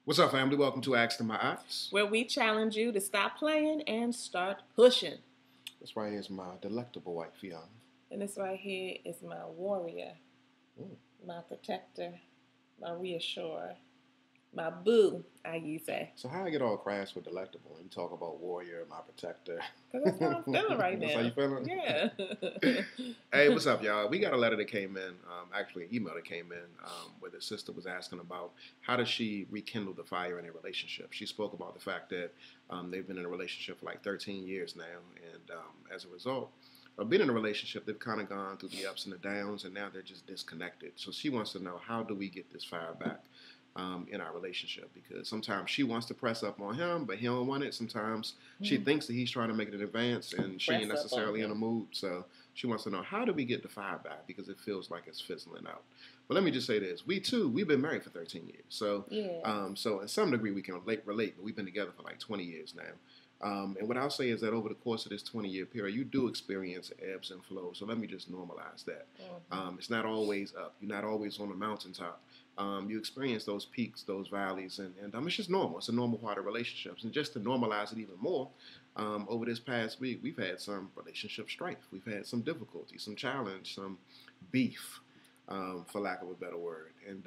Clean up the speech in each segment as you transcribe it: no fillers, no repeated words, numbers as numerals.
What's up, family? Welcome to Ask to My Eyes. Where we challenge you to stop playing and start pushing. This right here is my delectable wife, Aiyana. And this right here is my warrior, my protector, my reassurer, my boo, Ayize. So how I get all crass with delectable? You talk about warrior, my protector. Because that's how I'm feeling right now. That's how you feeling? Yeah. Hey, what's up, y'all? We got a letter that came in, actually an email that came in, where the sister was asking about how does she rekindle the fire in a relationship. She spoke about the fact that they've been in a relationship for like 13 years now, and as a result of being in a relationship, they've kind of gone through the ups and the downs, and now they're just disconnected. So she wants to know, how do we get this fire back in our relationship? Because sometimes she wants to press up on him, but he don't want it. Sometimes she thinks that he's trying to make it in advance, and she ain't necessarily in a mood. So she wants to know, how do we get the fire back? Because it feels like it's fizzling out. But let me just say this. We've been married for 13 years. So, so in some degree we can relate, but we've been together for like 20 years now. And what I'll say is that over the course of this 20-year period, you do experience ebbs and flows. So let me just normalize that. It's not always up. You're not always on the mountaintop. You experience those peaks, those valleys, and it's just normal. It's a normal part of relationships. And just to normalize it even more, over this past week, we've had some relationship strife. We've had some difficulty, some challenge, some beef, for lack of a better word. And,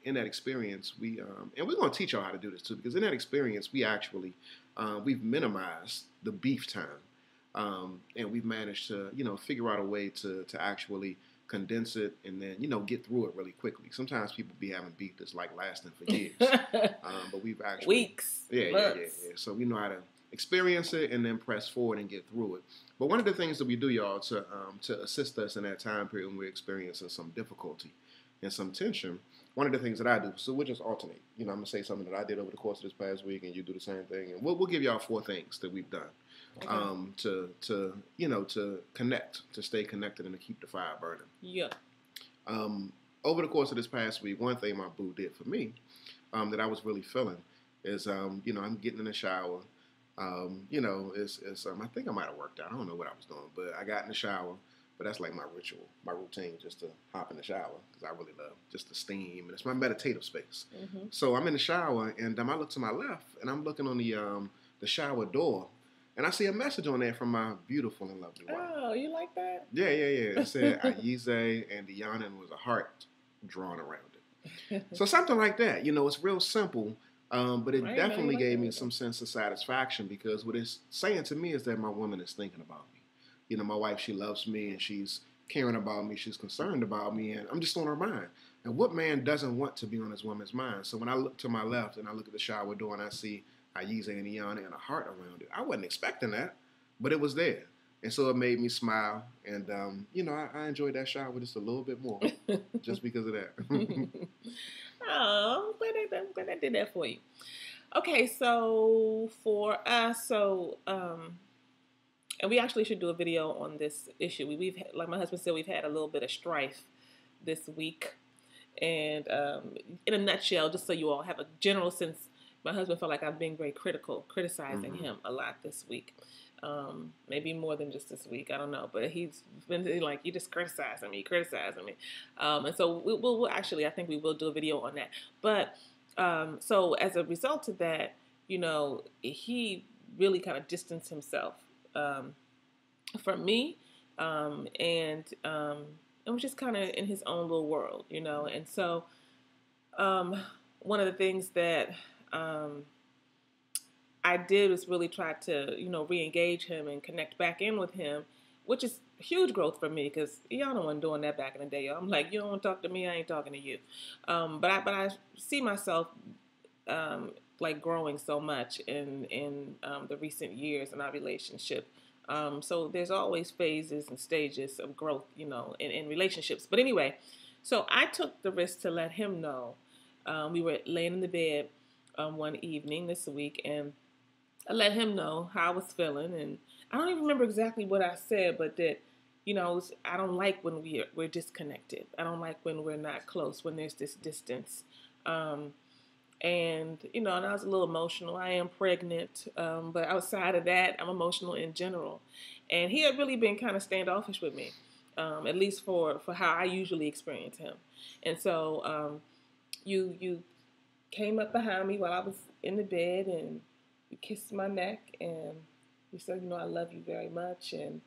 in that experience, and we're going to teach y'all how to do this too, because in that experience, we actually, we've minimized the beef time. And we've managed to, figure out a way to actually condense it and then, get through it really quickly. Sometimes people be having beef that's like lasting for years. But we've actually... Weeks. Yeah. So we know how to experience it and then press forward and get through it. But one of the things that we do, y'all, to assist us in that time period when we're experiencing some difficulty and some tension, one of the things that I do, so we'll just alternate. I'm going to say something that I did over the course of this past week, and you do the same thing. And we'll give y'all 4 things that we've done. To connect, to stay connected and to keep the fire burning. Yeah. Over the course of this past week, one thing my boo did for me, that I was really feeling is, I'm getting in the shower. I think I might have worked out. I don't know what I was doing, but I got in the shower. But that's like my ritual, my routine, just to hop in the shower, because I really love just the steam, and it's my meditative space. So I'm in the shower, and I look to my left, and I'm looking on the shower door. And I see a message on there from my beautiful and lovely wife. Oh, you like that? Yeah. It said Ayize and Aiyana, and was a heart drawn around it. So something like that. It's real simple, but it definitely gave me some sense of satisfaction, because what it's saying to me is that my woman is thinking about me. My wife, she loves me, and she's caring about me. She's concerned about me, and I'm just on her mind. And what man doesn't want to be on his woman's mind? So when I look to my left and I look at the shower door and I see Ayize and Aiyana and a heart around it, I wasn't expecting that, but it was there. And so it made me smile. And, I enjoyed that shower just a little bit more just because of that. Oh, I'm glad I did that for you. Okay, so for us, and we actually should do a video on this issue. We've had, like my husband said, we've had a little bit of strife this week. And in a nutshell, just so you all have a general sense, my husband felt like I've been very critical, criticizing him a lot this week. Maybe more than just this week. I don't know. But he's been like, you just criticizing me. And so we'll actually, I think we will do a video on that. But so as a result of that, he really kind of distanced himself from me, and was just kind of in his own little world, And so one of the things that I did was really try to, re-engage him and connect back in with him, which is huge growth for me, because y'all know wasn't doing that back in the day. I'm like, you don't want to talk to me, I ain't talking to you. But I see myself like growing so much in the recent years in our relationship. So there's always phases and stages of growth, in relationships. But anyway, so I took the risk to let him know. We were laying in the bed one evening this week, and I let him know how I was feeling. And I don't even remember exactly what I said, but that, I don't like when we're disconnected. I don't like when we're not close, when there's this distance. And I was a little emotional. I am pregnant, but outside of that, I'm emotional in general. And he had really been kind of standoffish with me, at least for how I usually experience him. And so you came up behind me while I was in the bed, and you kissed my neck, and you said, I love you very much, and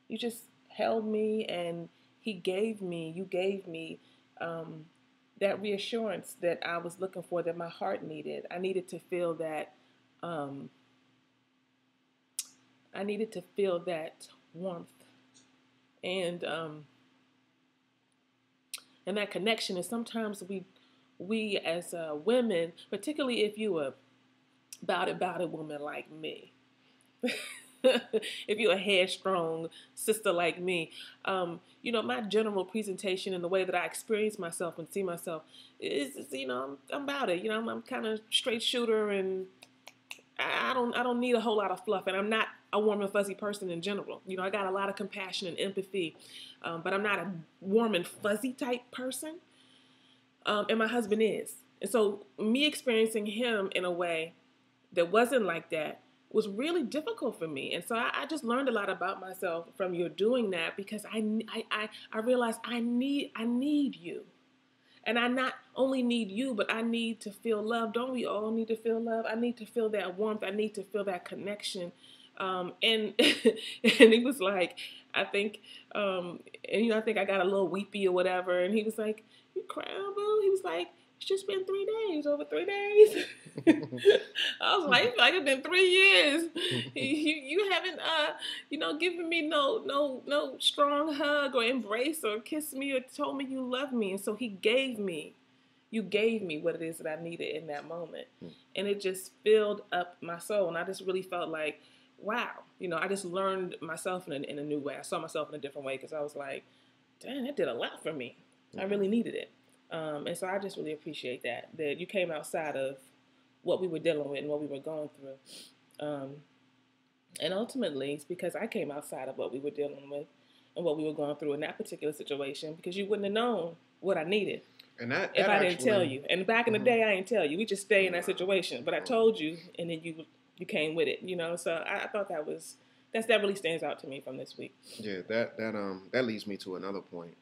you just held me, and you gave me that reassurance that I was looking for, that my heart needed. I needed to feel that. I needed to feel that warmth, and that connection. And sometimes we as women, particularly if you a about it woman like me, if you're a headstrong sister like me, my general presentation and the way that I experience myself and see myself is I'm about it. I'm kind of straight shooter, and I don't need a whole lot of fluff, and I'm not a warm and fuzzy person in general. I got a lot of compassion and empathy, but I'm not a warm and fuzzy type person, and my husband is. And so me experiencing him in a way that wasn't like that was really difficult for me. And so I just learned a lot about myself from your doing that, because I realized I need you. And I not only need you, but I need to feel love. Don't we all need to feel love? I need to feel that warmth. I need to feel that connection. And and he was like, I think, I think I got a little weepy or whatever. And he was like, "You crying, boo?" He was like, "It's just been 3 days, over 3 days." I was like it's been 3 years. You haven't, given me no strong hug or embrace or kiss me or told me you love me. And so you gave me what it is that I needed in that moment. And it just filled up my soul. And I just really felt like, wow, I just learned myself in a new way. I saw myself in a different way, because I was like, dang, that did a lot for me. I really needed it. And so I just really appreciate that you came outside of what we were dealing with and what we were going through. And ultimately, it's because I came outside of what we were dealing with and what we were going through in that particular situation, because you wouldn't have known what I needed if I didn't tell you. And back in the day, I didn't tell you. We just stay in that situation. But I told you, and then you came with it, So I thought that really stands out to me from this week. Yeah, that leads me to another point.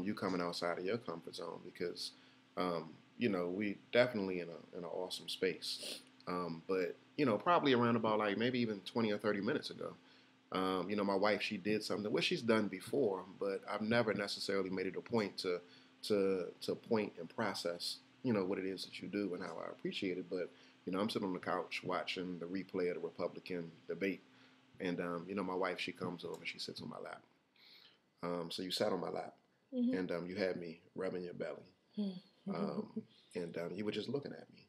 You coming outside of your comfort zone, because we definitely in an awesome space, but probably around about like maybe even 20 or 30 minutes ago, my wife, she did something which she's done before, but I've never necessarily made it a point to point and process what it is that you do and how I appreciate it. But I'm sitting on the couch watching the replay of the Republican debate, and my wife, she comes over and she sits on my lap. So you sat on my lap. Mm-hmm. And you had me rubbing your belly, and you were just looking at me.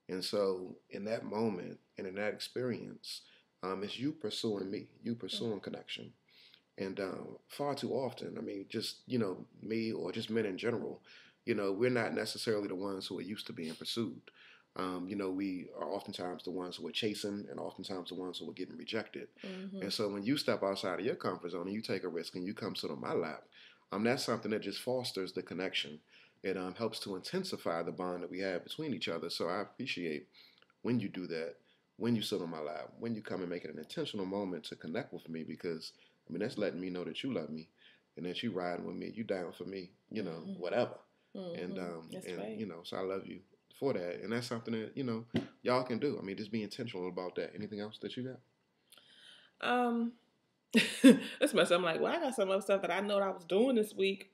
And so in that moment and in that experience, it's you pursuing me, you pursuing connection. And far too often, just, me or just men in general, we're not necessarily the ones who are used to being pursued. We are oftentimes the ones who are chasing, and oftentimes the ones who are getting rejected. Mm-hmm. And so when you step outside of your comfort zone and you take a risk and you come sit on my lap, that's something that just fosters the connection. It helps to intensify the bond that we have between each other. So I appreciate when you do that, when you sit on my lap, when you come and make it an intentional moment to connect with me, because, that's letting me know that you love me and that you riding with me, you down for me, whatever. Mm-hmm. And right. So I love you for that. And that's something that, y'all can do. Just be intentional about that. Anything else that you got? That's my. I'm like, well, I got some other stuff that I know that I was doing this week.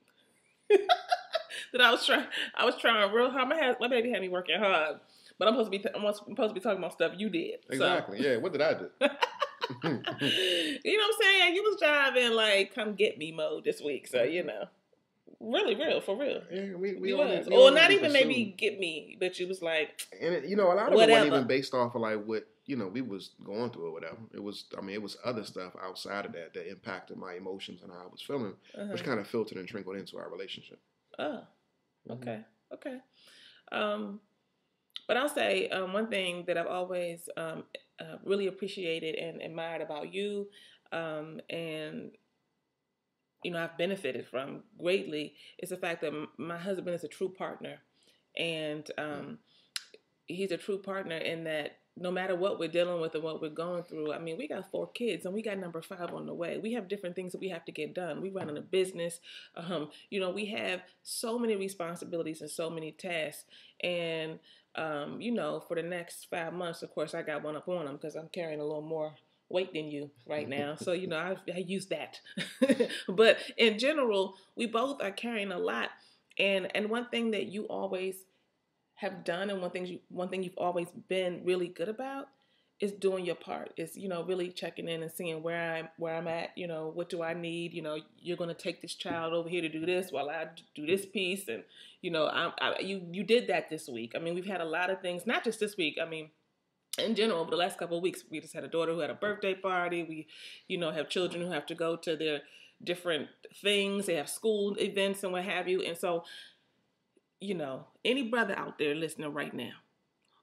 That I was trying real hard. My baby had me working hard, but I'm supposed to be talking about stuff you did. Exactly. So. Yeah. What did I do? You know what I'm saying? You was driving like come get me mode this week, so really real for real. Yeah, we was, or not even maybe get me, but you was like, and a lot of it wasn't even based off of like what we was going through or whatever. It was, it was other stuff outside of that impacted my emotions and how I was feeling, which kind of filtered and trickled into our relationship. Oh, okay, okay. But I'll say one thing that I've always really appreciated and admired about you, and I've benefited from greatly, is the fact that my husband is a true partner, and he's a true partner in that no matter what we're dealing with and what we're going through, I mean, we got 4 kids and we got number 5 on the way. We have different things that we have to get done. We run in a business. We have so many responsibilities and so many tasks. And, for the next 5 months, of course, I got one up on them because I'm carrying a little more weight than you right now. So, I use that. But in general, we both are carrying a lot. And one thing that you always have done, and one thing you've always been really good about, is doing your part. Is really checking in and seeing where I'm at. What do I need? You're going to take this child over here to do this while I do this piece, and you did that this week. I mean, we've had a lot of things, not just this week. I mean, in general, over the last couple of weeks, we just had a daughter who had a birthday party. We, have children who have to go to their different things. They have school events and what have you, and so. Any brother out there listening right now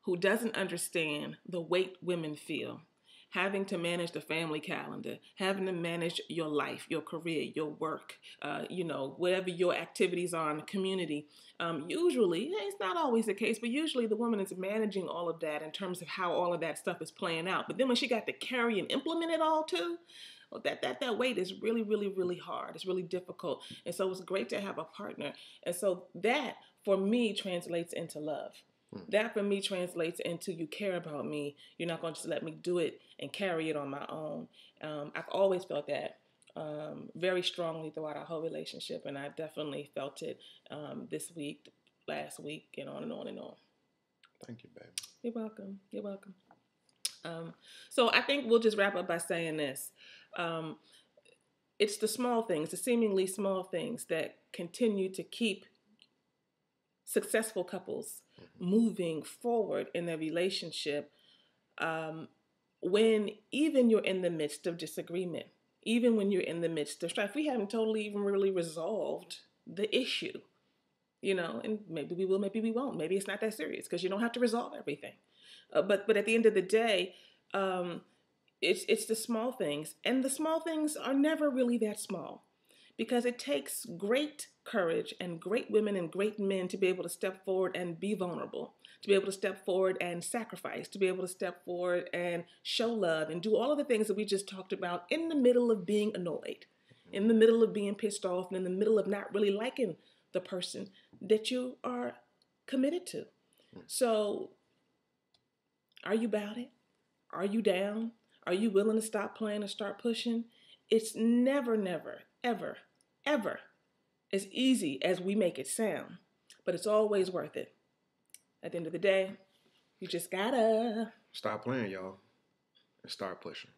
who doesn't understand the weight women feel, having to manage the family calendar, having to manage your life, your career, your work, whatever your activities are in the community, usually, it's not always the case, but usually the woman is managing all of that in terms of how all of that stuff is playing out. But then when she got to carry and implement it all too, well, that weight is really, really, really hard. It's really difficult. And so it's great to have a partner. And so that, for me, translates into love. That, for me, translates into you care about me. You're not going to just let me do it and carry it on my own. I've always felt that very strongly throughout our whole relationship. And I definitely felt it this week, last week, and on and on and on. Thank you, baby. You're welcome. You're welcome. So I think we'll just wrap up by saying this. It's the small things, the seemingly small things, that continue to keep successful couples moving forward in their relationship when even you're in the midst of disagreement, even when you're in the midst of strife. We haven't totally even really resolved the issue, and maybe we will, maybe we won't. Maybe it's not that serious because you don't have to resolve everything. But at the end of the day, it's the small things, and the small things are never really that small, because it takes great courage and great women and great men to be able to step forward and be vulnerable, to be able to step forward and sacrifice, to be able to step forward and show love and do all of the things that we just talked about in the middle of being annoyed, in the middle of being pissed off, and in the middle of not really liking the person that you are committed to. So, are you about it? Are you down? Are you willing to stop playing and start pushing? It's never, never, ever, ever as easy as we make it sound, but it's always worth it. At the end of the day, you just gotta stop playing, y'all, and start pushing.